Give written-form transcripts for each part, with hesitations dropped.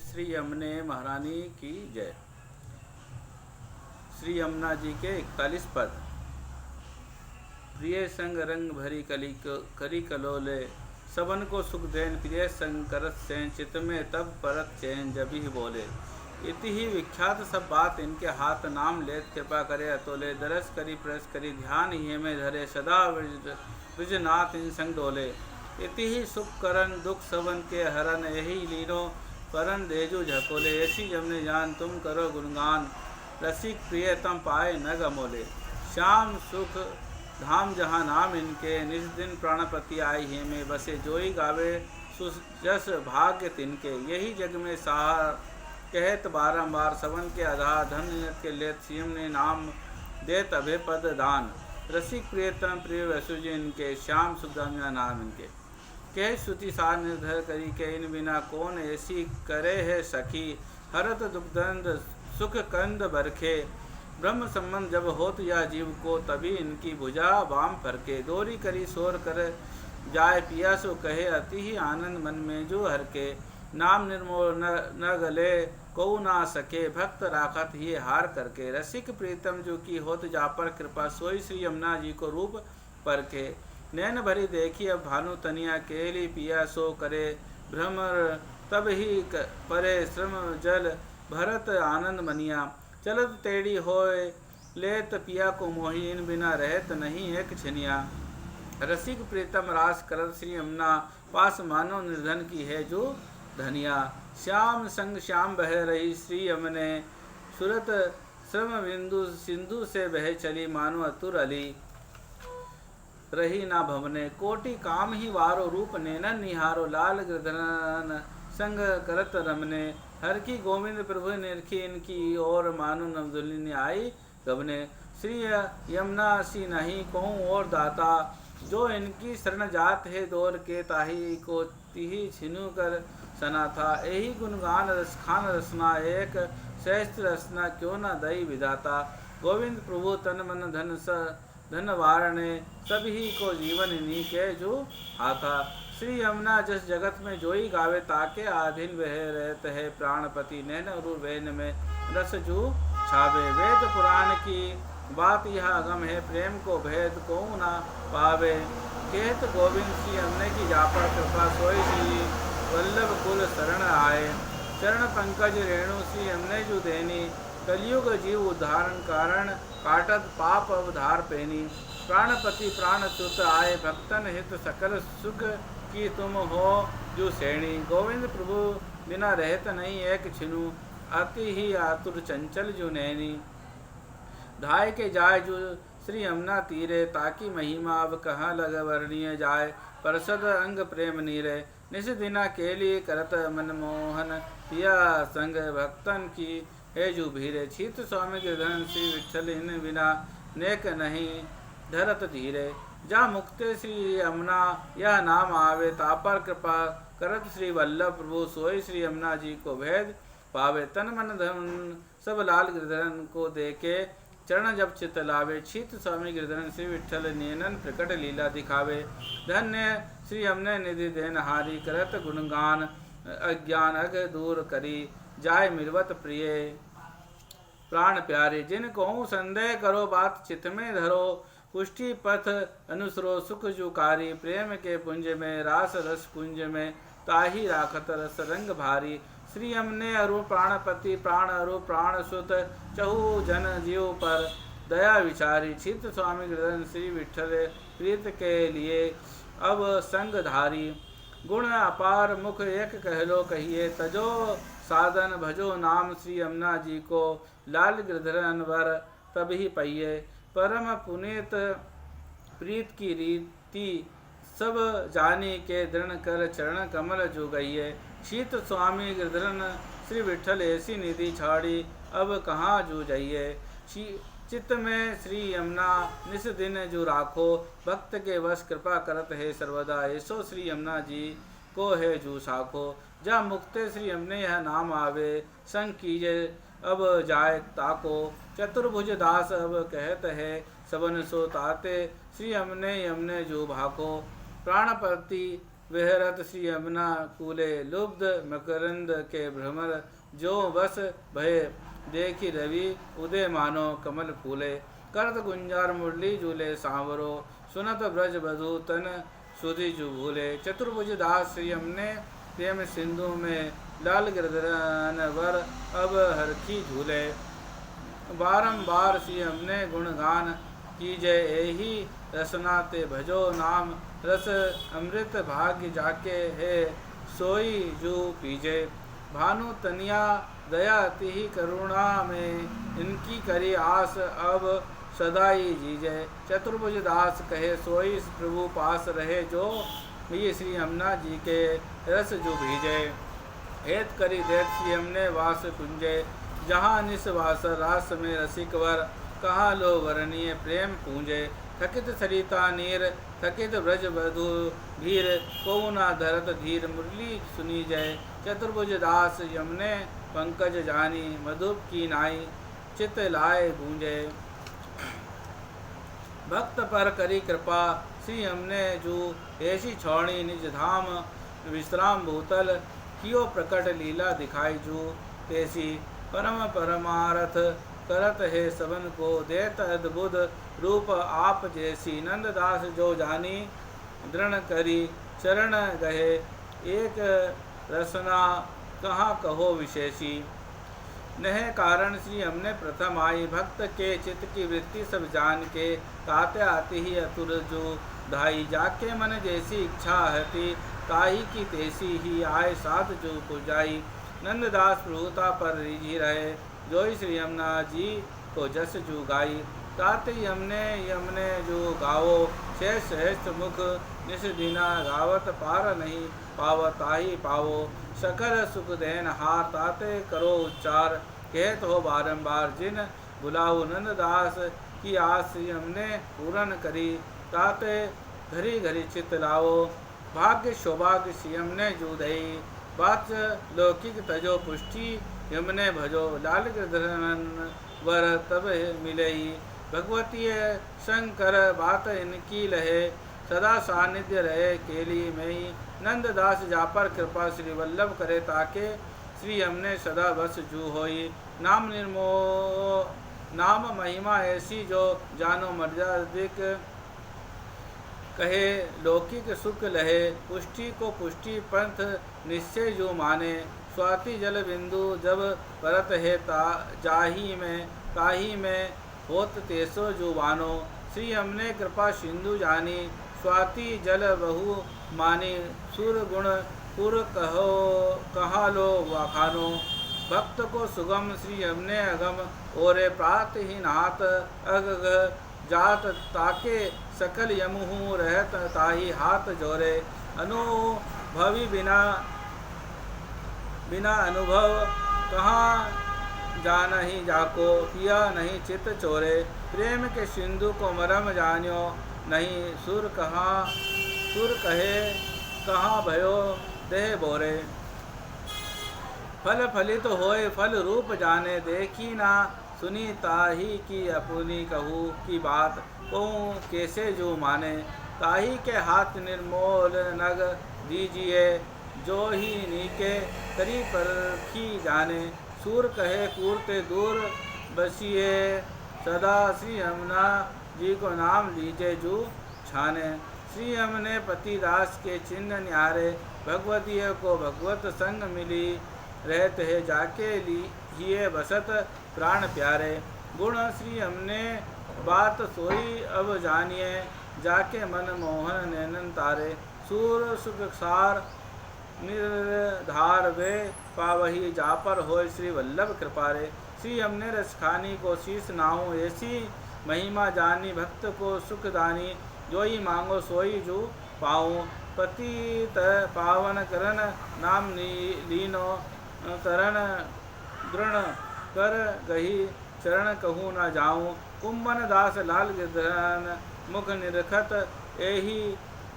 श्री यमुने महारानी की जय। श्री यमुना जी के 41 पद। प्रिय संग रंग भरी करी कलोले, सबन को सुख देन प्रिय संग करत सैन, चित्त में तब परत चैन जब ही बोले। इति ही विख्यात सब बात इनके हाथ, नाम लेत कृपा करे अतोले। दरस करी प्रस करी ध्यान ही में धरे, सदा ब्रजनाथ इन संग डोले। इति ही सुख करन दुख सबन के हरन, यही लीनो परन देजु झकोले। ऐसी जमने जान तुम करो गुणगान, रसिक प्रिय तम पाए न गमोले। श्याम सुख धाम जहाँ नाम इनके, निज दिन प्राणपति आई हे में बसे। जोई गावे सुजस भाग्य तिनके, यही जग में सहार कहत बारंबार। सबन के आधार धन के लेत, सीएम ने नाम देत अभय पद दान। रसिक प्रियतम प्रिय वसुज इनके, श्याम सुखधाम जहाँ नाम इनके। कह श्रुति सार निर्धर करी के, इन बिना कौन ऐसी करे है सखी। हरत दुखदंड सुख कंद बरखे, ब्रह्म संबंध जब होत या जीव को, तभी इनकी भुजा बाम फरके। दोरी करी शोर कर जाय पिया, सो कहे अति ही आनंद मन में जो हर के। नाम निर्मोल न गले को ना सके, भक्त राखत ही हार करके। रसिक प्रीतम जो की होत जा पर कृपा, सोई श्री यमुना जी को रूप परखे। नैन भरी देखी अब भानु तनिया, केली पिया सो करे भ्रमर। तब ही परे श्रम जल भरत आनंद मनिया। चलत टेढ़ी होए लेत पिया को मोही, इन बिना रहत नहीं एक छनिया। रसिक प्रीतम रास करत श्री यमुना, पास मानो निर्धन की है जो धनिया। श्याम संग श्याम बह रही श्री यमुने, सुरत श्रम बिंदु सिंधु से बह चली। मानो अतुर अली रही ना भवने, कोटि काम ही वारो। रूप नैनन निहारो, लाल गिरधरन संग करत रमने। हर की गोविंद प्रभु निरखी इनकी ओर, मानो नवदुल्लिनी आई गबने। श्री यमुना सी नहीं कहूँ और दाता, जो इनकी शरण जात है दौर के। ताही को तिही छिनु कर सना था, यही गुणगान रसखान रसना। एक सहस्त्र रसना क्यों न दई विधाता। गोविंद प्रभु तन मन धन धन वारणे, सभी को जीवन इन्हीं के जो आता। श्री यमुना जस जगत में जोई गावे, ताके आधीन वह रहते है प्राणपति। नैन अरु वैन में रस जू छावे, वेद पुराण की बात यह अगम है। प्रेम को भेद को ना पावे, कहत गोविंद श्री यमुने की जापर कृपा। सोई श्री वल्लभ कुल शरण आए, चरण पंकज रेणु श्री यमुने जू देनी। कलयुग जीव उद्धारण कारण, काटत पाप अवधार पैनी। प्राणपति प्राणच्युत आए, भक्तन हित सकल सुख की तुम हो जो सैणी। गोविंद प्रभु बिना रहत नहीं एक छिनु, अति ही आतुर चंचल जो नैनी। धाय के जाय जो श्री यमुना तीरे, ताकि महिमा अब कहाँ लग वर्णीय जाय। परसद अंग प्रेम नीरे, निस दिना के लिए करत मनमोहन। पिया संग भक्तन की है जो भीरे। छीत स्वामी गिरधन श्री विठल, इन बिना नेक नहीं धरत धीरे। जा मुक्ते श्री यमुना यह नाम आवे, तापर कृपा करत श्री वल्लभ प्रभु। सोई श्री यमुना जी को भेद पावे, तन मन धन सब लाल गिरधरन को देके। चरण जब चित लावे, छीत स्वामी गिरधरन श्री विठल, नैनन प्रकट लीला दिखावे। धन्य श्री यमुने निधि देन हारी, करत गुणगान अज्ञान अग दूर करी। जाय मिलवत प्रिय प्राण प्यारे, जिन कहूँ संदेह करो बात चित्त में धरो। पुष्टि पथ अनुसरो सुख जुकारी, प्रेम के पुंज में रास रस कुंज में। ताही राखत रस रंग भारी, श्री यमुने अरु प्राणपति प्राण अरु प्राण सुत। चहु जन जीव पर दया विचारी, चित्त स्वामी गिरधर श्री विठल, प्रीत के लिए अब संग धारी। गुण अपार मुख एक कहलो कहिए, तजो साधन भजो नाम श्री यमुना जी को। लाल गिरधरन वर तभी पहिए, परम पुनीत प्रीत की रीति। सब जानी के दृढ़ कर, चरण कमल जो गइये। शीत स्वामी गिरधरन श्री विठल, ऐसी निधि छाड़ी अब कहाँ जो जाइए। चित्त में श्री यमुना निस दिन जो राखो, भक्त के वश कृपा करत है सर्वदा। ऐसो श्री यमुना जी को है जो साखो। जा मुक्ते श्री यमुने यह नाम आवे, संग कीजे अब जाय ताको। चतुर्भुज दास अब कहत है, सबन सो ताते। श्री यमुने यमुने जो भाको, प्राणपति विहरत श्री यमुना कूले लुब्ध मकरंद के भ्रमर जो बस भय देखी रवि उदय मानो कमल फूले करत गुंजार मुरली झूले सांवरो सुनत ब्रज बधु तन सुधि जु भूले चतुर्भुज दास श्री हमने प्रेम सिंधु में लाल गिरधरन वर अब हरखी झूले बारंबार श्री हमने गुणगान कीजय यही रसना ते भजो नाम रस अमृत भाग्य जाके है सोई जू पीजे भानु तनिया दया तिहि करुणा में इनकी करी आस अब सदाई जीजे चतुर्भुज दास कहे सोई प्रभु पास रहे जो ये श्री यमुना जी के रस जो भीजे हेत करी देत श्री हमने वास कुंजे जहाँ निस्वास रास में रसिकवर कहाँ लो वरणीय प्रेम पूंजे थकित सरिता नीर थकित ब्रज बधु धीर को ना धरत धीर मुरली सुनी जय चतुर्भुज दास यमुने पंकज जानी मधुप की नाई चित लाए गूंजे भक्त पर करी कृपा श्री हमने जू ऐसी छोड़ी निज धाम विश्राम भूतल कियो प्रकट लीला दिखाई जू तेसी परम परमारथ करत है सबन को देत अद्भुत रूप आप जैसी नंददास जो जानी दृढ़ करी चरण गहे एक रसना कहाँ कहो विशेषी नह कारण श्री हमने प्रथम आई भक्त के चित्त की वृत्ति सब जान के ताते आती ही अतुर जो धाई जाके मन जैसी इच्छा हती ताही की तैसी ही आए साथ जो पुजाई नंददास प्रभुता पर रिझी रहे जोई श्री यमुना जी को जस जू गाई तात यमने जो गावो शेष सहस्त्र मुख निस दीना गावत पार नहीं पावत आही पावो सकर सुख देन हार ताते करो उच्चार कहत हो बारंबार जिन बुलाओ नंददास की आस हमने पूरन करी ताते घरी घरी चित लाओ भाग्य सौभाग्य सियम ने जूदई बात लौकिक तजो पुष्टि यमने भजो लाल गिरधरन वर तब मिलई भगवती शंकर बात इनकी लहे सदा सानिध्य रहे केली में नंददास जापर कृपा श्री वल्लभ करे ताके श्री हमने सदा बस जू होई नाम महिमा ऐसी जो जानो मर्यादिक कहे लौकिक सुख लहे पुष्टि को पुष्टि पंथ निश्चय जो माने स्वाति जल बिंदु जब परत है जाही में ताही में होत तेसो जो बानो श्री हमने कृपा सिंधु जानी स्वाति जल बहु मानी सुर गुण पुर कहो कहा लो वाखानो भक्त को सुगम श्री हमने अगम ओरे प्रात ही नाथ अग जात ताके सकल यमुहु रहत ताही हाथ जोरे अनुभवी बिना अनुभव कहाँ जान ही जाको किया नहीं चित चोरे प्रेम के सिंधु को मरम जान्यो नहीं सुर कहे कहाँ भयो देह बोरे फल फलित तो होए फल रूप जाने देखी ना सुनी ताही की अपनी कहू की बात को कैसे जो माने ताही के हाथ निर्मोल नग दीजिए जो ही नीके करी परखी जाने सूर कहे कूरते दूर बसिए सदा श्री यमुना जी को नाम लीजे जू छाने श्री यमुने पतिदास के चिन्ह न्यारे भगवती को भगवत संग मिली रहते है जाके लिए बसत प्राण प्यारे गुण श्री हमने बात सोई अब जानिए जाके मन मोहन नैनन तारे सूर सुख सार निर्धार वे पावही जापर होय श्री वल्लभ कृपारे श्री हमने रसखानी को शीस नाऊ ऐसी महिमा जानी भक्त को सुख दानी जोई मांगो सोई जो पाऊँ पतित पावन करन नाम लीनो तरण दृढ़ कर गही चरण कहूँ न जाऊँ कुंभन दास लाल गिरधरन मुख निरखत एही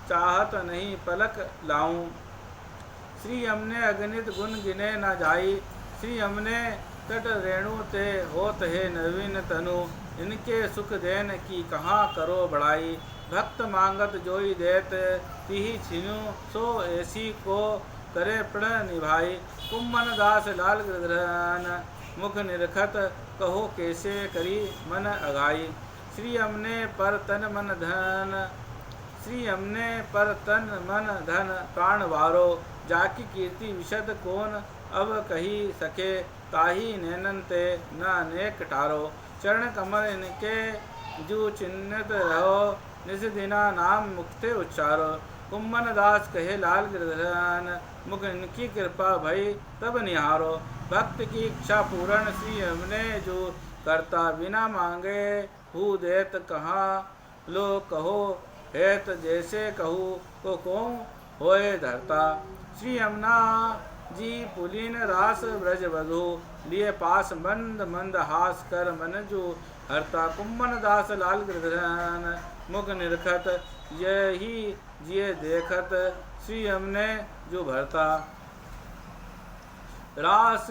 चाहत नहीं पलक लाऊं श्री हमने अगणित गुण गिने न जाई श्री हमने तट रेणु ते होत है नवीन तनु इनके सुख देन की कहाँ करो बढ़ाई भक्त मांगत जोई देत, तिहि छिनु सो ऐसी को करे प्रण निभाई। कुम्मन दास लाल गिरधरन, मुख निरखत कहो कैसे करी मन अघाई। श्री हमने पर तन मन धन, श्री हमने पर तन मन धन प्राण वारो। जाकी कीर्ति विशद कौन अब कही सके, ताही नैनन ते न अनेक टारो। चरण कमल इनके जू चिन्हित रहो, निज दिना नाम मुक्ते उच्चारो। कुम्मन दास कहे लाल गिरधरन, मुख इनकी कृपा भई तब निहारो। भक्त की इच्छा पूर्ण श्री हमने जो करता, बिना मांगे हु देत कहाँ लो कहो हेत। जैसे कहू को कौन होए धरता। श्री यमुना जी पुलिन रास ब्रज वधु, लिए पास मंद मंद हास कर मन जो हरता। कुम्मन दास लाल गिरधरन, मुख निरखत यही जिये देखत, श्री हमने जो भरता। रास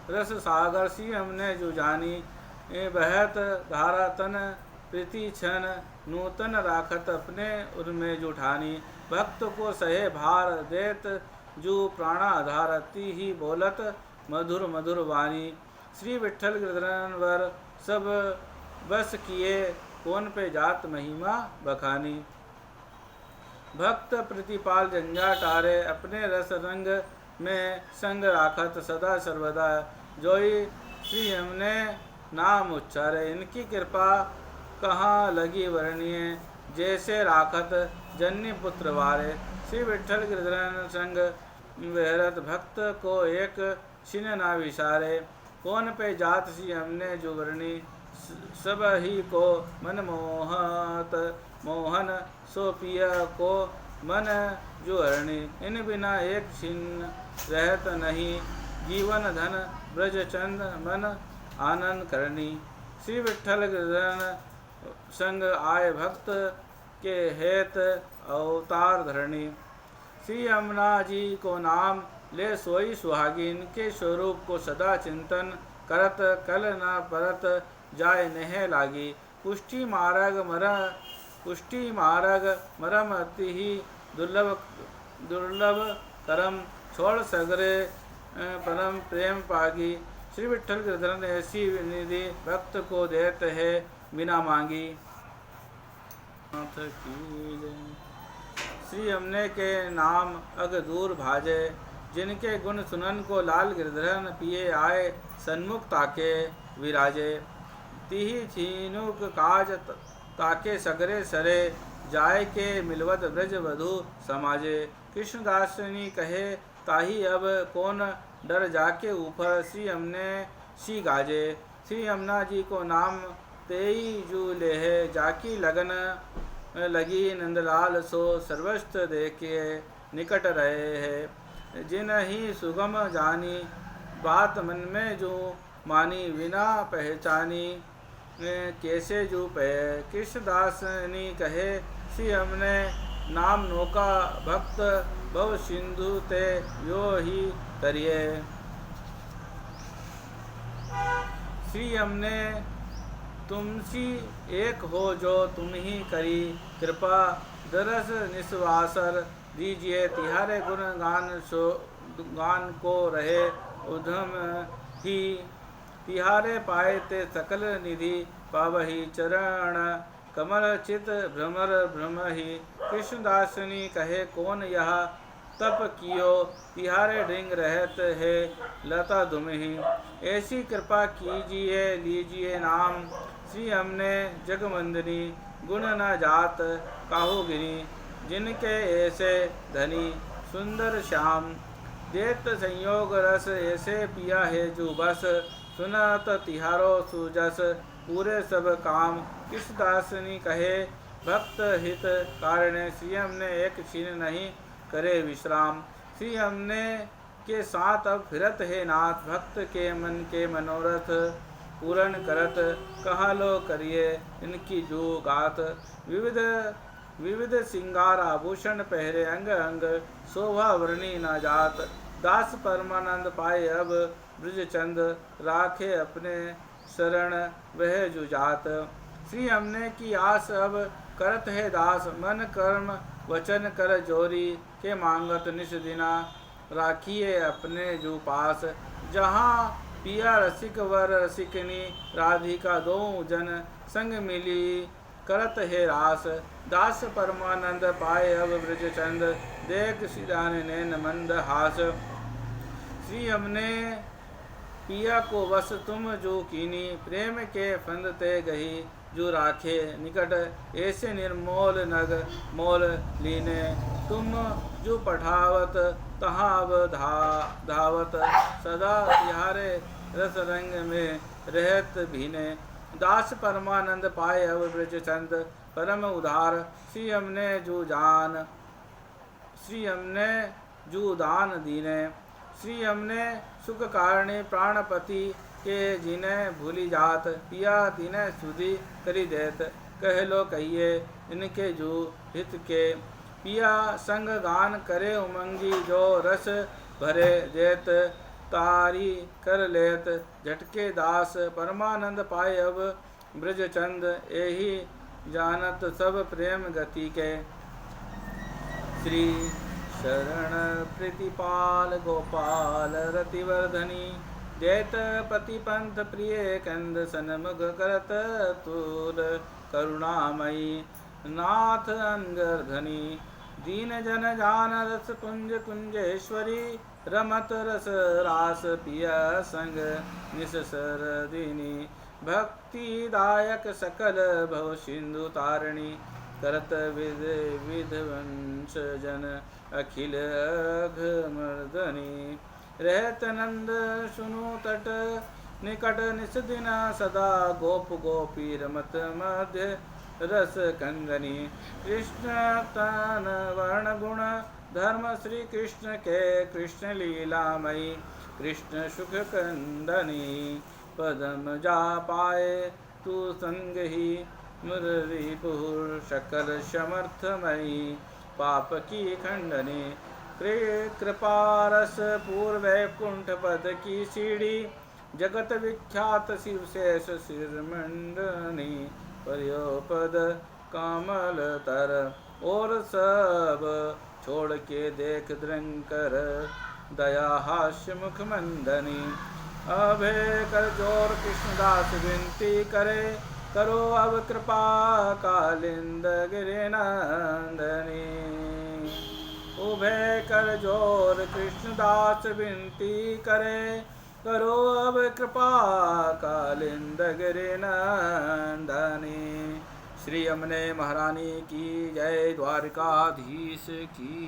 रस सागर श्री हमने जो जानी, बहत धारा तन प्रीति क्षण, नूतन राखत अपने उनमें जो ठानी। भक्त को सहे भार देत जो प्राणाधार, ती ही बोलत मधुर मधुर वाणी। श्री विठ्ठल गिरधरन वर सब बस किए, कौन पे जात महिमा बखानी। भक्त प्रतिपाल जंजा टारे, अपने रस रंग में संग राखत सदा सर्वदा। जोई श्री हमने नाम उच्चारे, इनकी कृपा कहाँ लगी वर्णीय। जैसे राखत जन्य पुत्र वारे, श्री विठ्ठल गिरधरन संग विहरत, भक्त को एक छिन ना विसारे। कौन पे जात श्री हमने जो वर्णी, सब ही को मन मोहत मोहन। सो पिया को मन जो हरणी, इन बिना एक छिन रहत नहीं। जीवन धन ब्रज चंद मन आनंद करनी। श्री विठ्ठल गिरधरन संग आए भक्त के हेत अवतार धरणी। श्री यमुना जी को नाम ले सोई सुहागी, इनके स्वरूप को सदा चिंतन करत, कल न परत जाय नेह लागी। पुष्टि मार्ग मरम अति ही दुर्लभ करम, छोड़ सगरे परम प्रेम पागी। श्री विठ्ठल गिरधरन ऐसी निधि, भक्त को देते है बिना मांगी। श्री हमने के नाम अग दूर भाजे, जिनके गुण सुनन को लाल गिरधरन, पिए आए सन्मुख ताके विराजे। तिहि छीनुक काज ताके सगरे सरे, जाय के मिलवत ब्रज वधु समाजे। कृष्णदासनी कहे ताही अब कौन डर, जाके ऊपर श्री हमने सी गाजे। श्री यमुना जी को नाम तेई जू लेह, जाकी लगन लगी नंदलाल सो सर्वस्त्र देखे निकट रहे है। जिन ही सुगम जानी, बात मन में जो मानी, बिना पहचानी कैसे जो पह। कृष्णदासनी कहे श्री हमने नाम नौका, भक्त भव सिंधु ते यो ही करिए। श्री हमने तुमसी एक हो जो तुम ही करी, कृपा दरस निस्वासर दीजिए। तिहारे गुण गान को रहे उधम ही, तिहारे पाए ते सकल निधि पावही। चरण कमल चित भ्रमर भ्रम ही, कृष्णदासनी कहे कौन यह तप कियो, तिहारे ढिंग रहत है लता दुमही। ऐसी कृपा कीजिए लीजिए नाम, श्री हमने जगमंदिनी, गुण न जात काहू गिनी। जिनके ऐसे धनी सुंदर श्याम, देत संयोग रस, ऐसे पिया है जो बस। सुनत तिहारो सुजस, पूरे सब काम। कृष्णदासनी कहे भक्त हित कारण, श्री हमने एक क्षीण नहीं करे विश्राम। श्री हमने के साथ अब फिरत है नाथ, भक्त के मन के मनोरथ पूर्ण करत। कहाँ लो करिए इनकी जो गात, विविध सिंगार आभूषण पहरे, अंग अंग शोभा वर्णी न जात। दास परमानंद पाए अब ब्रजचंद, राखे अपने शरण वह जुजात। श्री हमने की आस अब करत है दास मन कर्म वचन कर जोरी के मांगत निस दिना राखिए अपने जो पास जहाँ पिया रसिक वर रसिकनी राधिका दो जन संग मिली करत है रास दास परमानंद पाए अब ब्रज चंद देख सिदान नैन मंद हास श्री हमने पिया को बस तुम जो कीनी प्रेम के फंदते गही जो राखे निकट ऐसे निर्मोल नग मोल लीने तुम जो पठावत तहाँ धावत सदा तिहारे रस रंग में रहत भीने दास परमानंद पाए अब ब्रज चंद परम उधार श्री हमने जो जान श्री हमने जो दान दीने श्री हमने सुख कारणे प्राणपति के जिन्हें भूली जात पिया तिन्हें सुधी करी देत कह लो कहिए इनके जो हित के पिया संग गान करे उमंगी जो रस भरे देत तारी कर लेत झटके दास परमानंद पाए अब ब्रज चंद यही जानत सब प्रेम गति के श्री शरण प्रीतिपाल गोपाल रतिवर्धनी जैत पति पंथ प्रिय कंद सनमुख करत तूल करुणामयी नाथ अंगर्धनी दीन जन जान रस कुंज कुंजेश्वरी रमत रस रास पिया संग निससर दीनी भक्ति दायक सकल भव सिंधु तारिणी करत विध विध्वंस जन अखिल अघमर्दनी रहत नंद सुनु तट निकट निस दिन सदा गोप गोपी रमत मध्य रस कंगनी कृष्ण तन वर्ण गुण धर्म श्री कृष्ण के कृष्ण लीलामयी कृष्ण सुख कंदनी पदम जा पाए तू संग ही मुरली पुर सकल समर्थमयी पाप की खंडनी कृपारस पूर्व कुंठ पद की सीढ़ी जगत विख्यात शिवशेष शिरमंडनी पर्योपद कमल तर और सब छोड़ के देख द्रंकर दया हास्य मुख मंदनी अभय कर जोर कृष्णदास विनती करे करो अब कृपा कालिंद गिरिनंदनी उभय कर जोर कृष्णदास विनती करे करो अब कृपा कालिंद गिरिनंदनी श्री यमुने महारानी की जय द्वारकाधीश की